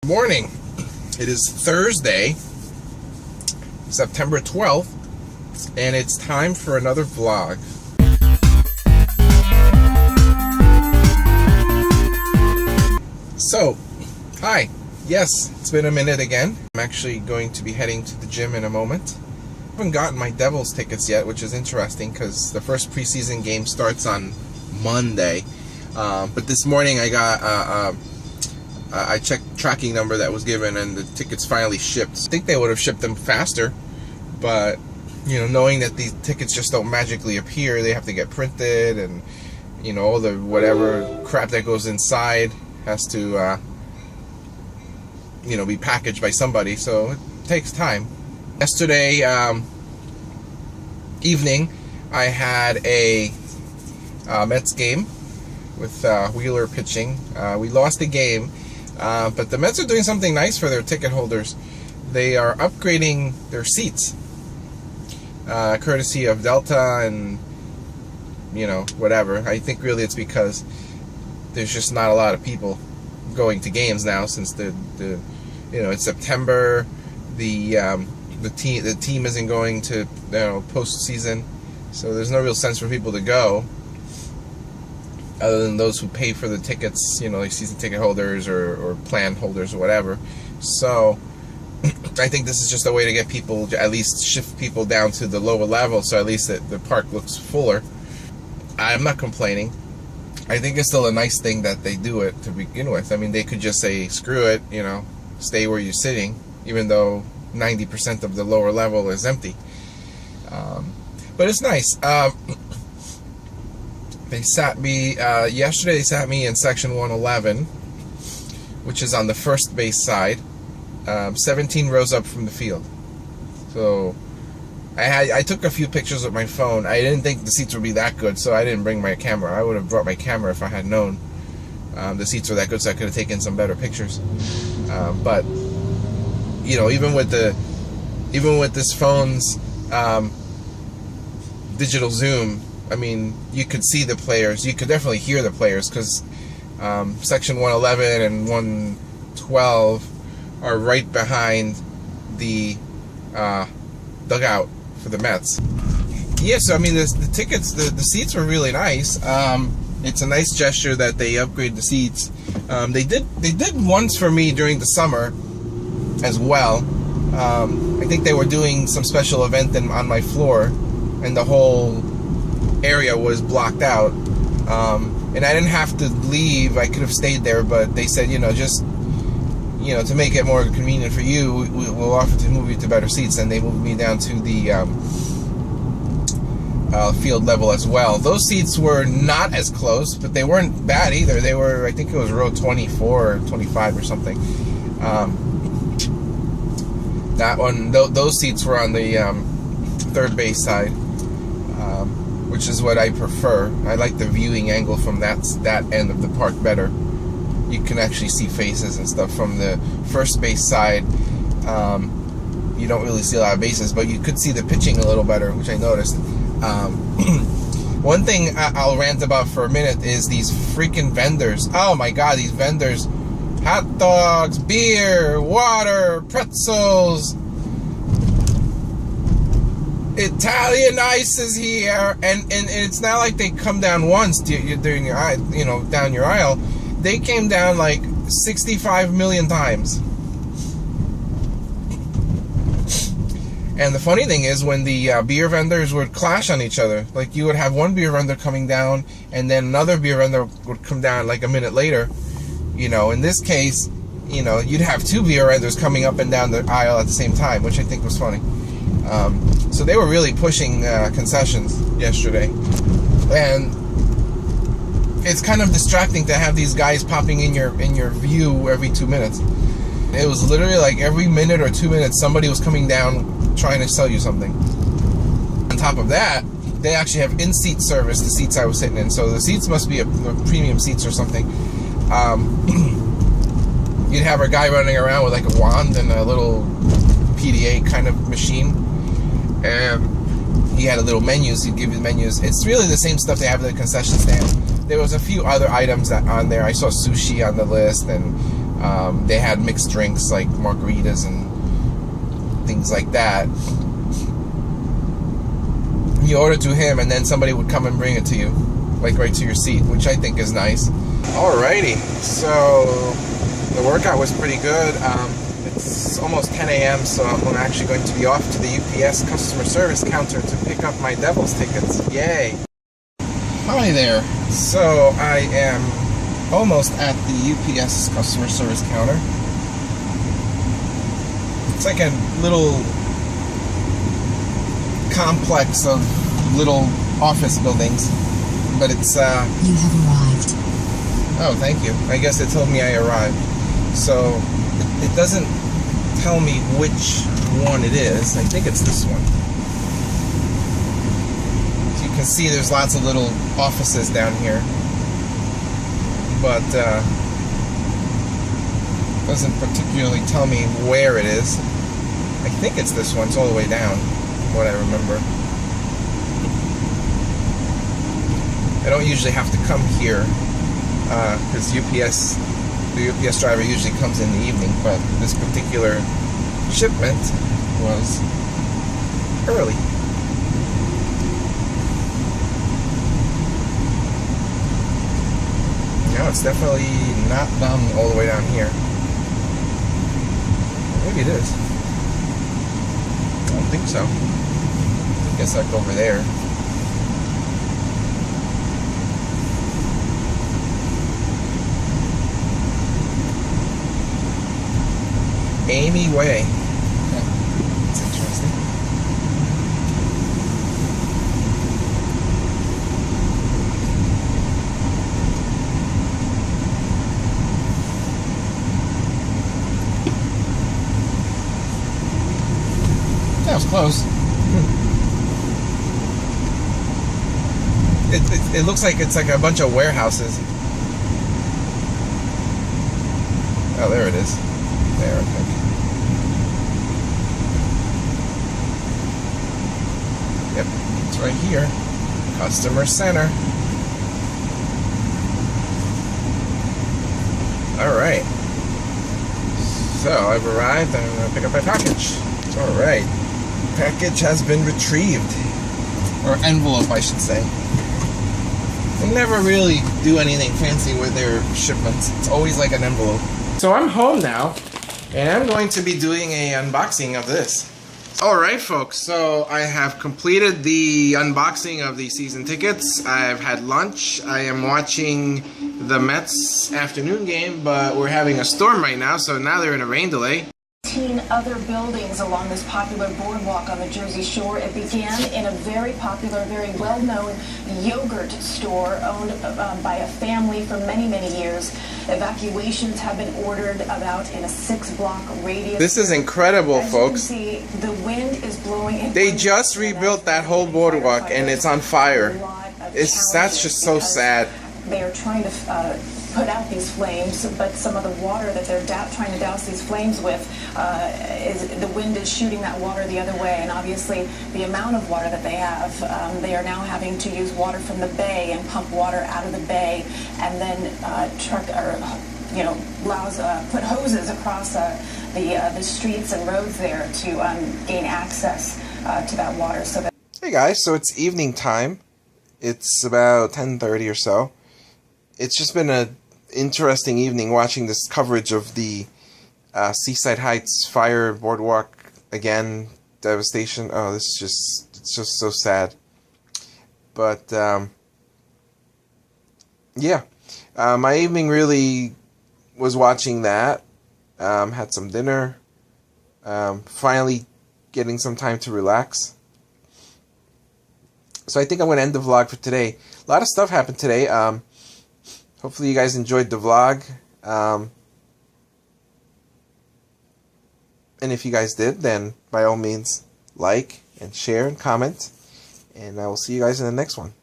Morning. It is Thursday, September 12th, and it's time for another vlog. So, hi. Yes, it's been a minute again. I'm actually going to be heading to the gym in a moment. I haven't gotten my Devils tickets yet, which is interesting because the first preseason game starts on Monday. But this morning I got I checked tracking number that was given, and the tickets finally shipped. I think they would have shipped them faster, but you know, knowing that these tickets just don't magically appear, they have to get printed, and you know, all the whatever crap that goes inside has to you know, be packaged by somebody, so it takes time. Yesterday evening I had a Mets game with Wheeler pitching. We lost the game, but the Mets are doing something nice for their ticket holders. They are upgrading their seats, courtesy of Delta and, you know, whatever. I think really it's because there's just not a lot of people going to games now since the you know, it's September. The team isn't going to, you know, postseason, so there's no real sense for people to go, other than those who pay for the tickets, you know, like season ticket holders or plan holders or whatever. So I think this is just a way to get people, at least shift people down to the lower level, so at least the park looks fuller. I'm not complaining. I think it's still a nice thing that they do it to begin with. I mean, they could just say, screw it, you know, stay where you're sitting, even though 90% of the lower level is empty. But it's nice. They sat me, yesterday they sat me in section 111, which is on the first base side, 17 rows up from the field. So I took a few pictures with my phone. I didn't think the seats would be that good, so I didn't bring my camera. I would have brought my camera if I had known the seats were that good, so I could have taken some better pictures. But you know, even with this phone's digital zoom, I mean, you could see the players. You could definitely hear the players, because section 111 and 112 are right behind the dugout for the Mets. Yeah, so I mean, the tickets, the seats were really nice. It's a nice gesture that they upgrade the seats. They did once for me during the summer as well. I think they were doing some special event on my floor, and the whole area was blocked out, and I didn't have to leave. I could have stayed there, but they said, you know, just, you know, to make it more convenient for you, we'll offer to move you to better seats, and they moved me down to the field level as well. Those seats were not as close, but they weren't bad either. They were, I think it was row 24 or 25 or something. That one, those seats were on the third base side, which is what I prefer. I like the viewing angle from that end of the park better. You can actually see faces and stuff. From the first base side, you don't really see a lot of bases, but you could see the pitching a little better, which I noticed. One thing I'll rant about for a minute is these freaking vendors. Oh my god, these vendors. Hot dogs, beer, water, pretzels, Italian ice is here, and it's not like they come down once during your eye, you know, down your aisle. They came down like 65 million times. And the funny thing is, when the beer vendors would clash on each other, like you would have one beer vendor coming down, and then another beer vendor would come down like a minute later. You know, in this case, you know, you'd have two beer vendors coming up and down the aisle at the same time, which I think was funny. So they were really pushing concessions yesterday, and it's kind of distracting to have these guys popping in your view every 2 minutes. It was literally like every minute or 2 minutes somebody was coming down trying to sell you something. On top of that, they actually have in-seat service, the seats I was sitting in, so the seats must be a premium seats or something. You'd have a guy running around with like a wand and a little PDA kind of machine, and he had a little menus. He'd give you the menus. It's really the same stuff they have at the concession stand. There was a few other items that on there. I saw sushi on the list, and They had mixed drinks like margaritas and things like that. You order to him, and then somebody would come and bring it to you, like right to your seat, which I think is nice. Alrighty, so the workout was pretty good. It's almost 10 a.m., so I'm actually going to be off to the UPS customer service counter to pick up my Devils tickets. Yay! Hi there. So I am almost at the UPS customer service counter. It's like a little complex of little office buildings, but it's You have arrived. Oh, thank you. I guess it told me I arrived. So it doesn't tell me which one it is. I think it's this one. As you can see, there's lots of little offices down here, but doesn't particularly tell me where it is. I think it's this one. It's all the way down, from what I remember. I don't usually have to come here because the UPS driver usually comes in the evening, but this particular shipment was early. No, it's definitely not done all the way down here. Maybe it is. I don't think so. I guess I'll go over there. Amy Way. That's interesting. That was close. It looks like it's like a bunch of warehouses. Oh, there it is. There, I think. Yep, it's right here. Customer Center. Alright. So, I've arrived and I'm going to pick up my package. Alright. Package has been retrieved. Or envelope, I should say. They never really do anything fancy with their shipments. It's always like an envelope. So I'm home now, and I'm going to be doing a unboxing of this. Alright folks, so I have completed the unboxing of the season tickets. I've had lunch. I am watching the Mets afternoon game, but we're having a storm right now, so now they're in a rain delay. Other buildings along this popular boardwalk on the Jersey Shore. It began in a very popular, very well-known yogurt store owned by a family for many, many years. Evacuations have been ordered about in a 6-block radius. This is incredible, folks. You can see, the wind is blowing. They just rebuilt that whole boardwalk and it's on fire. That's just so sad. They are trying to put out these flames, but some of the water that they're trying to douse these flames with, the wind is shooting that water the other way, and obviously the amount of water that they have, they are now having to use water from the bay and pump water out of the bay, and then put hoses across the streets and roads there to gain access to that water. So that hey guys, so it's evening time. It's about 10:30 or so. It's just been an interesting evening watching this coverage of the Seaside Heights fire boardwalk again, devastation. Oh, it's just so sad. But yeah, my evening really was watching that. Had some dinner. Finally getting some time to relax. So I think I'm going to end the vlog for today. A lot of stuff happened today. Hopefully you guys enjoyed the vlog. And if you guys did, then by all means, like and share and comment. And I will see you guys in the next one.